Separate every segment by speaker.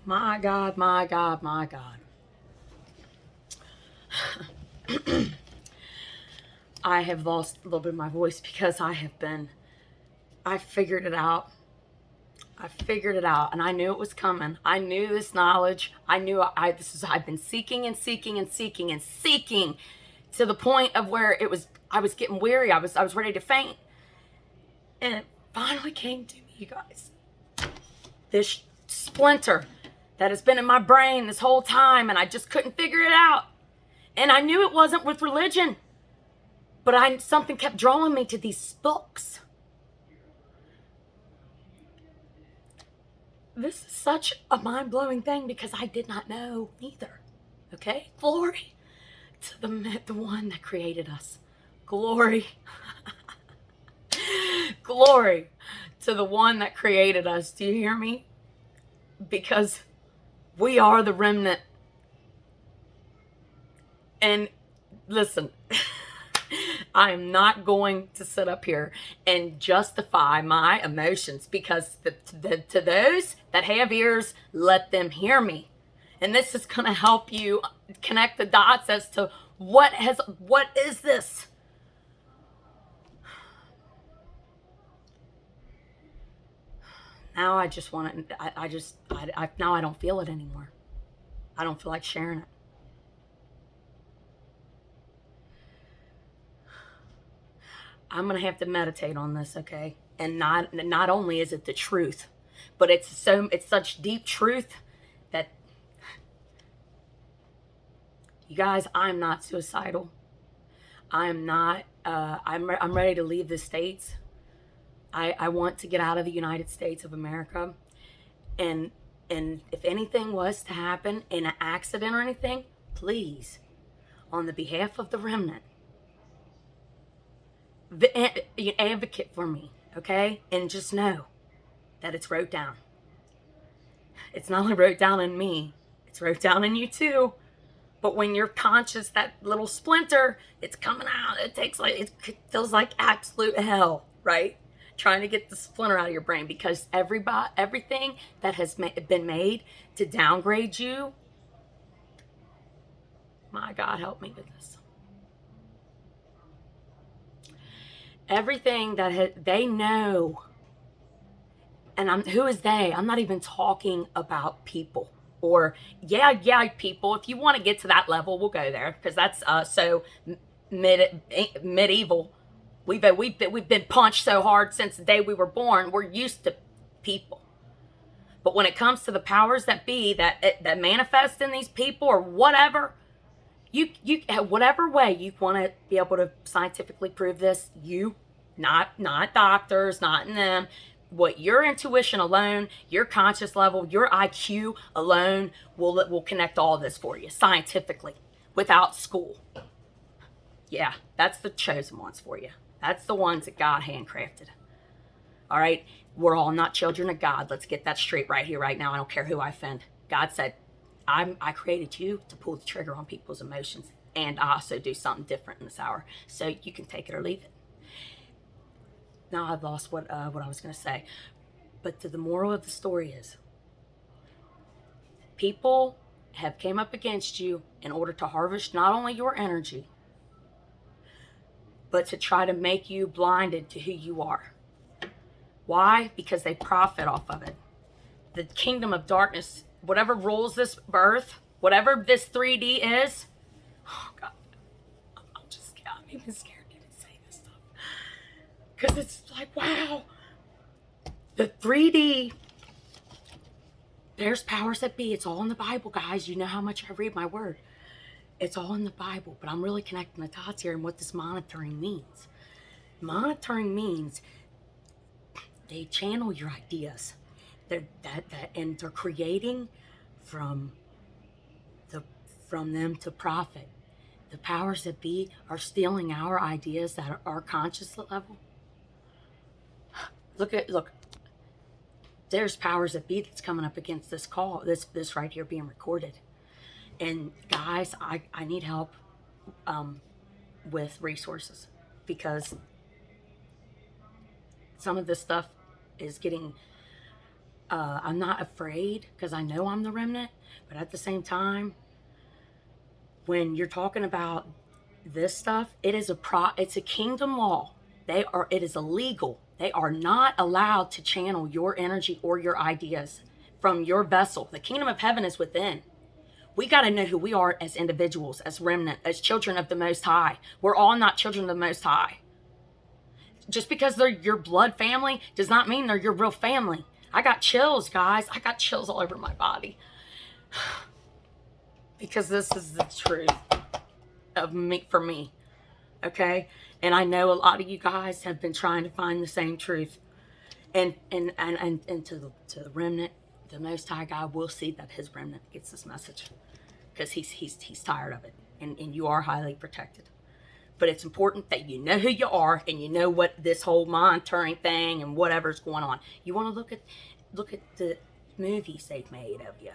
Speaker 1: My God, my God, my God. I have lost a little bit of my voice because I figured it out. I figured it out and I knew it was coming. I knew this knowledge. I've been seeking and seeking and seeking and seeking to the point of where I was getting weary. I was ready to faint. And it finally came to me, you guys. This splinter that has been in my brain this whole time and I just couldn't figure it out. And I knew it wasn't with religion. But something kept drawing me to these books. This is such a mind-blowing thing because I did not know either. Okay? Glory to the one that created us. Glory. Glory to the one that created us. Do you hear me? Because we are the remnant. And listen, I am not going to sit up here and justify my emotions because to those that have ears, let them hear me. And this is going to help you connect the dots as to what is this? Now I just want to, now I don't feel it anymore. I don't feel like sharing it. I'm going to have to meditate on this, okay? And not only is it the truth, but it's such deep truth that you guys, I'm not suicidal. I'm not I'm ready to leave the States. I want to get out of the United States of America. And if anything was to happen in an accident or anything, please, on the behalf of the remnant, advocate for me, okay? And just know that it's wrote down. It's not only wrote down in me, it's wrote down in you too. But when you're conscious, that little splinter, it's coming out. It feels like absolute hell, right? Trying to get the splinter out of your brain because everything that has been made to downgrade you, my God, help me with this. Everything that they know, and who is they? I'm not even talking about people. Or yeah, people. If you want to get to that level, we'll go there because that's so medieval. We've been punched so hard since the day we were born. We're used to people. But when it comes to the powers that be that manifest in these people or whatever, you whatever way you want to be able to scientifically prove this, not doctors, not in them. What your intuition alone, your conscious level, your IQ alone will connect all this for you scientifically without school. Yeah, that's the chosen ones for you. That's the ones that God handcrafted. All right? We're all not children of God. Let's get that straight right here, right now. I don't care who I offend. God said, I created you to pull the trigger on people's emotions and also do something different in this hour. So you can take it or leave it. Now I've lost what I was going to say. But the moral of the story is people have came up against you in order to harvest not only your energy, but to try to make you blinded to who you are. Why? Because they profit off of it. The kingdom of darkness, whatever rules this earth, whatever this 3D is, oh God, I'm even scared to even say this stuff. Because it's like, wow, the 3D, there's powers that be. It's all in the Bible, guys. You know how much I read my word. It's all in the Bible, but I'm really connecting the dots here and what this monitoring means. Monitoring means they channel your ideas. And they're creating from them to profit. The powers that be are stealing our ideas that are our conscious level. Look. There's powers that be that's coming up against this call, this right here being recorded. And guys, I need help with resources because some of this stuff is getting I'm not afraid because I know I'm the remnant. But at the same time, when you're talking about this stuff, it's a kingdom law. It is illegal. They are not allowed to channel your energy or your ideas from your vessel. The kingdom of heaven is within. We got to know who we are as individuals, as remnant, as children of the Most High. We're all not children of the Most High. Just because they're your blood family does not mean they're your real family. I got chills, guys. I got chills all over my body. Because this is the truth of me, for me. Okay? And I know a lot of you guys have been trying to find the same truth. And to the remnant, the Most High God will see that his remnant gets this message. Because he's tired of it. And you are highly protected. But it's important that you know who you are and you know what this whole monitoring thing and whatever's going on. You want to look at the movies they've made of you.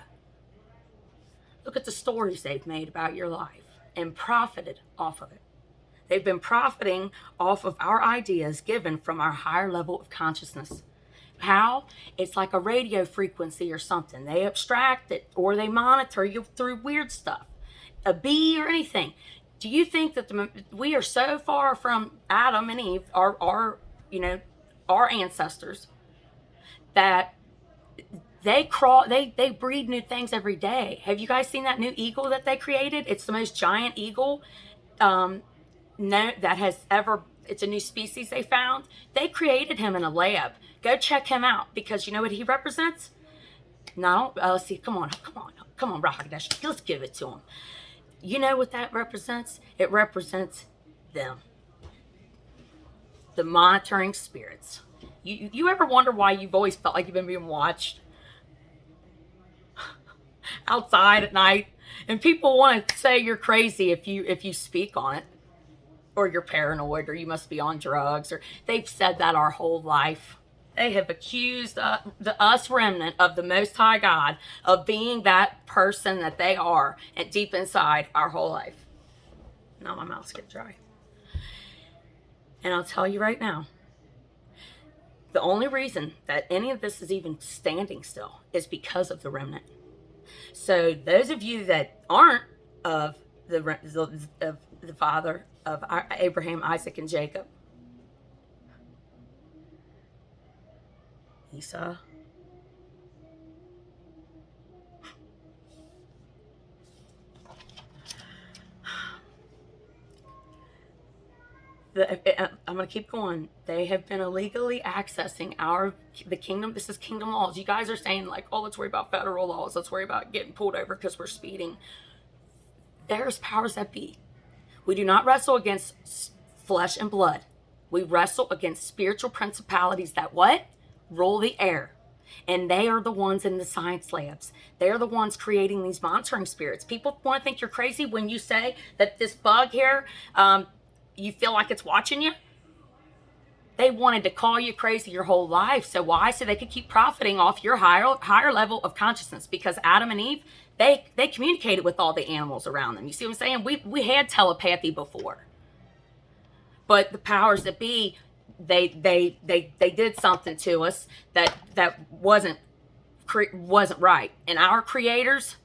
Speaker 1: Look at the stories they've made about your life and profited off of it. They've been profiting off of our ideas given from our higher level of consciousness. How? It's like a radio frequency or something. They abstract it or they monitor you through weird stuff. A bee or anything. Do you think that we are so far from Adam and Eve, our ancestors, that they breed new things every day? Have you guys seen that new eagle that they created? It's the most giant eagle that has ever. It's a new species they found. They created him in a lab. Go check him out because you know what he represents? No, let's see. Come on, Rahagadesh. Let's give it to him. You know what that represents? It represents them. The monitoring spirits. You ever wonder why you've always felt like you've been being watched? Outside at night. And people want to say you're crazy if you speak on it. Or you're paranoid, or you must be on drugs. Or they've said that our whole life. They have accused us remnant of the Most High God of being that person that they are and deep inside our whole life. Now my mouth's getting dry. And I'll tell you right now, the only reason that any of this is even standing still is because of the remnant. So those of you that aren't of the father of Abraham, Isaac, and Jacob, Esau, I'm going to keep going. They have been illegally accessing the kingdom. This is kingdom laws. You guys are saying like, oh, let's worry about federal laws. Let's worry about getting pulled over because we're speeding. There's powers that be. We do not wrestle against flesh and blood. We wrestle against spiritual principalities that what? Rule the air. And they are the ones in the science labs. They're the ones creating these monitoring spirits. People want to think you're crazy when you say that this bug here, you feel like it's watching you. They wanted to call you crazy your whole life. So why? So they could keep profiting off your higher level of consciousness. Because Adam and Eve, they communicated with all the animals around them. You see what I'm saying? We had telepathy before. But the powers that be, they did something to us that wasn't right. And our creators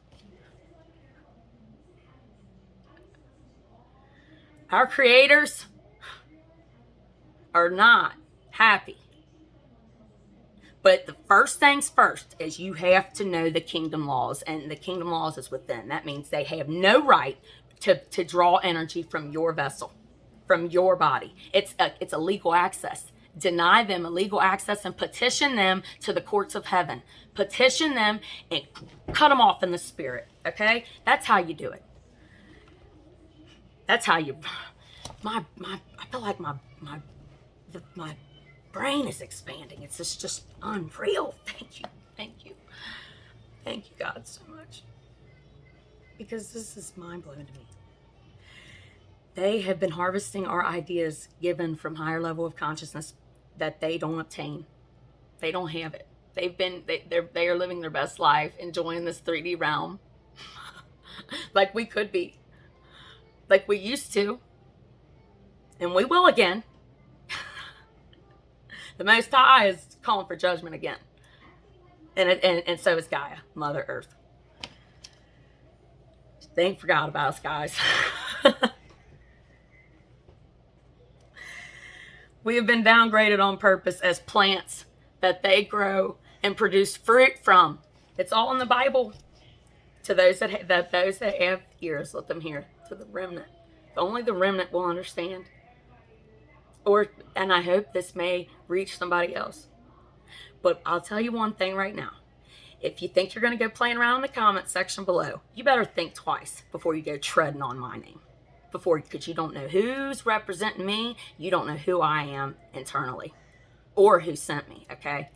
Speaker 1: are not happy. But the first things first is you have to know the kingdom laws, and the kingdom laws is within. That means they have no right to draw energy from your vessel, from your body. It's a legal access. Deny them illegal access and petition them to the courts of heaven. Petition them and cut them off in the spirit. Okay? That's how you do it. That's how you. I feel like my brain is expanding. It's just unreal. Thank you, God, so much. Because this is mind-blowing to me. They have been harvesting our ideas given from higher level of consciousness that they don't obtain. They don't have it. They are living their best life, enjoying this 3D realm. Like we could be. Like we used to. And we will again. The Most High is calling for judgment again. And so is Gaia, Mother Earth. They ain't forgot about us, guys. We have been downgraded on purpose as plants that they grow and produce fruit from. It's all in the Bible. To those that have ears, let them hear. To the remnant, only the remnant will understand. And I hope this may reach somebody else. But I'll tell you one thing right now. If you think you're going to go playing around in the comment section below, you better think twice before you go treading on my name. Because you don't know who's representing me. You don't know who I am internally or who sent me, okay?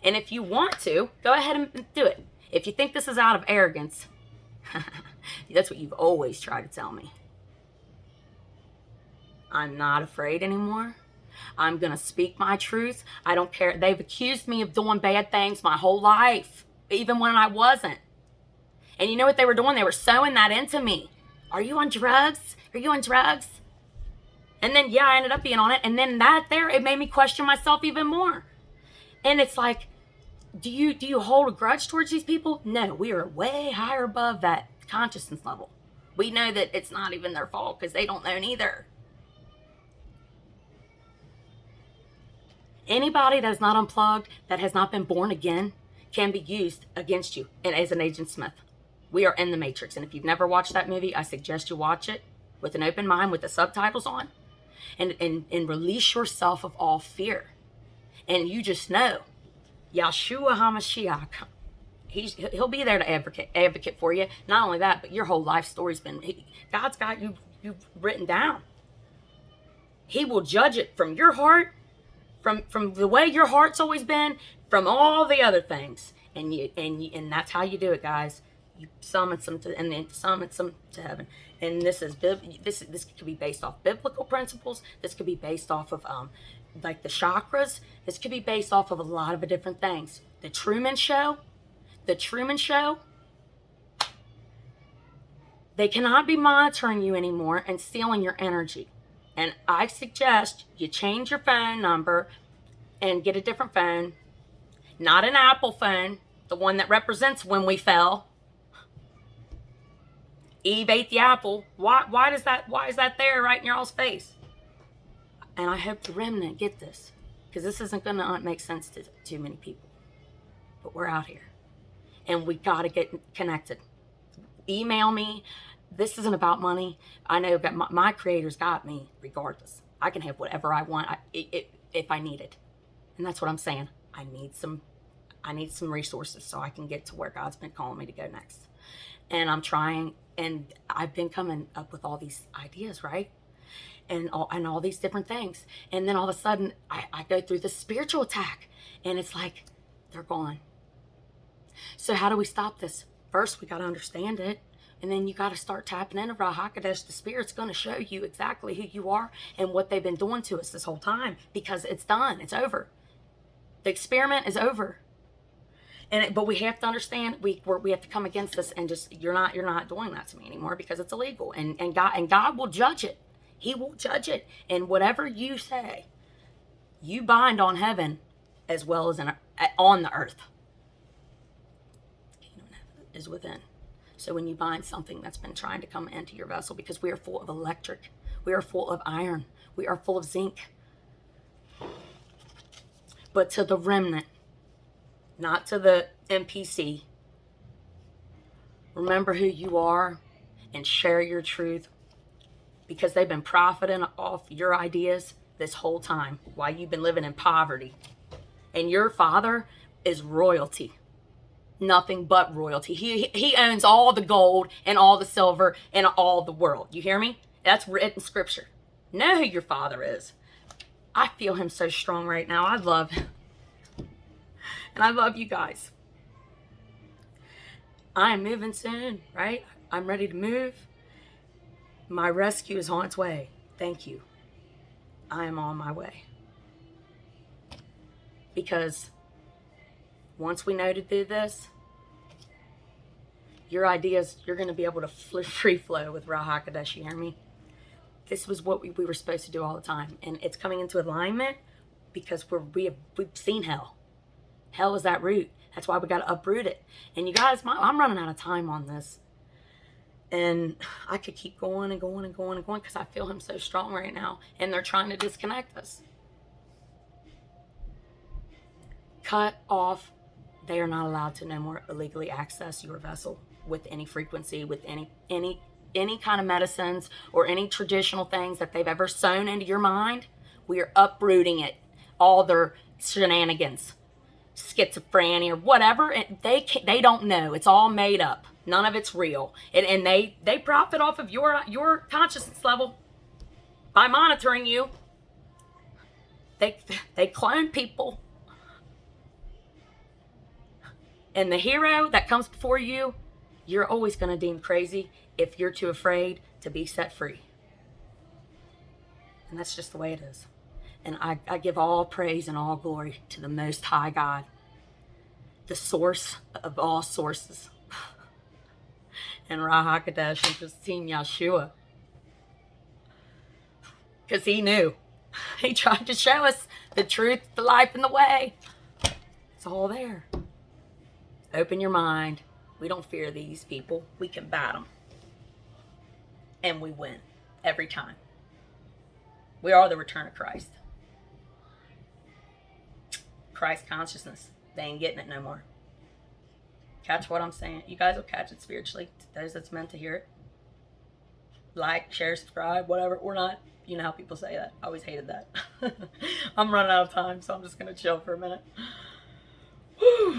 Speaker 1: And if you want to, go ahead and do it. If you think this is out of arrogance, that's what you've always tried to tell me. I'm not afraid anymore. I'm going to speak my truth. I don't care. They've accused me of doing bad things my whole life, even when I wasn't. And you know what they were doing? They were sewing that into me. Are you on drugs? Are you on drugs? And then, yeah, I ended up being on it. And then it made me question myself even more. And it's like, do you hold a grudge towards these people? No, we are way higher above that consciousness level. We know that it's not even their fault because they don't know neither. Anybody that is not unplugged, that has not been born again, can be used against you and as an Agent Smith. We are in the Matrix. And if you've never watched that movie, I suggest you watch it with an open mind with the subtitles on and release yourself of all fear. And you just know, Yahshua HaMashiach, he'll be there to advocate for you. Not only that, but your whole life story's God's got you written down. He will judge it from your heart, from the way your heart's always been, from all the other things. And that's how you do it, guys. You summon some and then summon some to heaven. And this could be based off biblical principles. This could be based off of like the chakras. This could be based off of a lot of different things. The Truman Show. They cannot be monitoring you anymore and stealing your energy. And I suggest you change your phone number and get a different phone. Not an Apple phone, the one that represents when we fell. Eve ate the apple. Why is that there right in y'all's face? And I hope the remnant get this, because this isn't going to make sense to too many people. But we're out here, and we got to get connected. Email me. This isn't about money. I know that my creator's got me regardless. I can have whatever I want if I need it. And that's what I'm saying. I need some resources so I can get to where God's been calling me to go next. And I'm trying, and I've been coming up with all these ideas, right? And all these different things. And then all of a sudden, I go through this spiritual attack, and it's like, they're gone. So how do we stop this? First, we got to understand it. And then you got to start tapping into Ra HaKodesh. The Spirit's going to show you exactly who you are and what they've been doing to us this whole time, because it's done. It's over. The experiment is over. But we have to understand, we have to come against this and just, you're not doing that to me anymore, because it's illegal. And God will judge it. He will judge it. And whatever you say, you bind on heaven as well as on the earth. The kingdom of heaven is within. So when you bind something that's been trying to come into your vessel, because we are full of electric, we are full of iron, we are full of zinc. But to the remnant, not to the NPC, remember who you are and share your truth, because they've been profiting off your ideas this whole time while you've been living in poverty. And your father is royalty. Nothing but royalty. He owns all the gold and all the silver and all the world. You hear me? That's written in scripture. Know who your father is. I feel him so strong right now. I love him. And I love you guys. I am moving soon, right? I'm ready to move. My rescue is on its way. Thank you. I am on my way. Because once we know to do this, your ideas, you're going to be able to free flow with Ra HaKodesh. You hear me? This was what we were supposed to do all the time. And it's coming into alignment because we've seen hell. Hell is that root. That's why we got to uproot it. And you guys, I'm running out of time on this. And I could keep going and going and going and going because I feel him so strong right now. And they're trying to disconnect us. Cut off. They are not allowed to no more illegally access your vessel with any frequency, with any kind of medicines or any traditional things that they've ever sown into your mind. We are uprooting it. All their shenanigans, schizophrenia or whatever, they don't know. It's all made up. None of it's real. And they profit off of your consciousness level by monitoring you. They clone people. And the hero that comes before you, you're always going to deem crazy if you're too afraid to be set free. And that's just the way it is. And I give all praise and all glory to the Most High God, the source of all sources, and Ruach HaKodesh and Christine Yeshua. Because he knew. He tried to show us the truth, the life, and the way. It's all there. Open your mind. We don't fear these people. We combat them. And we win. Every time. We are the return of Christ. Christ consciousness. They ain't getting it no more. Catch what I'm saying? You guys will catch it spiritually. To those that's meant to hear it. Like, share, subscribe, whatever. Or not. You know how people say that. I always hated that. I'm running out of time, so I'm just going to chill for a minute. Whew.